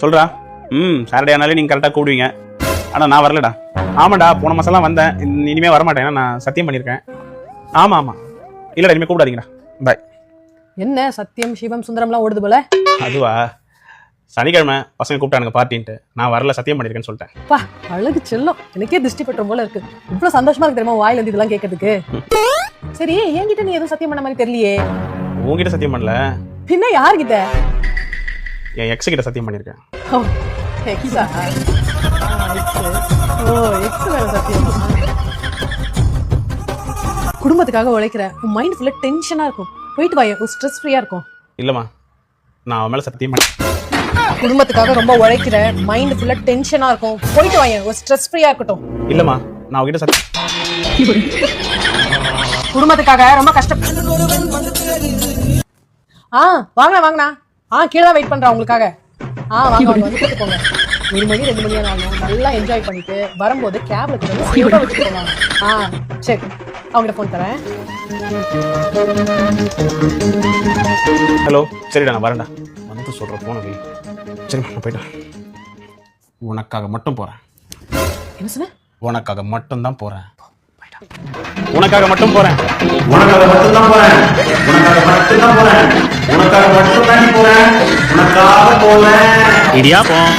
சொல்றா. சாட்டர்டே ஆனாலே நீங்க கரெக்டா கூடுவீங்க. ஆனா நான் வரலடா. ஆமாடா, போன மாசம்லாம் வந்தேன். இனிமே வரமாட்டேன், நான் சத்தியம் பண்ணியிருக்கேன். ஆமா ஆமா, இல்லடா இனிமே கூப்பிடாதீங்கடா. பாய். என்ன சத்தியம் சிவம் சுந்தரம்லாம் ஓடுது போல? அதுவா, சனிக்கிழமை பசங்க கூப்பிட்டானுங்க பார்ட்டின்ட்டு, நான் வரல சத்தியம் பண்ணியிருக்கேன்னு சொல்லிட்டேன். பா அழகு செல்லம், எனக்கே திருஷ்டி பட்டுற போல இருக்கு. இவ்வளவு சந்தோஷமா இருக்கு தெரியுமா வாயில இருந்து இதெல்லாம் கேட்கறதுக்கு. சரி, என்கிட்ட நீ எதுவும் சத்தியம் பண்ண மாதிரி தெரியலையே. உங்ககிட்ட சத்தியம் பண்ணல, பின்ன யார்கிட்ட? என் எக்ஸ் கிட்ட சத்தியம் பண்ணியிருக்கேன். ஓ, எக்ஸா? ஓ, எக்ஸ் வேற சத்தியம். குடும்பத்துக்காக உழைக்கிற, உன் மைண்ட் ஃபுல்லா டென்ஷனா இருக்கும். போயிட்டு வாயே, ஒரு ஸ்ட்ரெஸ் ஃப்ரீயா இருக்கும். இல்லம்மா, நான் அவன் மேல சத்தியம் பண்ணேன். குடும்பத்துக்காக ரொம்ப உழைக்கிற, மைண்ட் ஃபுல்லா டென்ஷனா இருக்கும். போயிட்டு வாயே, ஒரு ஸ்ட்ரெஸ் ஃப்ரீயா இருக்கட்டும். இல்லம்மா, நான் அவகிட்ட சத்தியம். குடும்பத்துக்காக ரொம்ப கஷ்டம். வாங்கண்ணா கீழே தான் வெயிட் பண்றேன் உங்களுக்காக. வாங்க வந்து போங்க. 1 மணி 2 மணி ஆனாலும் நல்லா என்ஜாய் பண்ணிட்டு வரும்போது கேப்ல கூட வச்சுட்டு போவாங்க. சரி, அவங்ககிட்ட போன் தரேன். ஹலோ, சரிடா நான் வரேன்டா. வந்து சொல்ற போன வை. சரி நான் போயிட்டேன். உனக்காக மட்டும் போறேன். என்ன சொன்ன? உனக்காக மட்டும் தான் போறேன். உனக்காக மட்டும் போறேன். உனக்காக மட்டும் தான் போறேன். உனக்காக மட்டும் தான் போறேன். உனக்காக மட்டும் தான் போறேன். உனக்காக போறேன். இடியாப்பம்.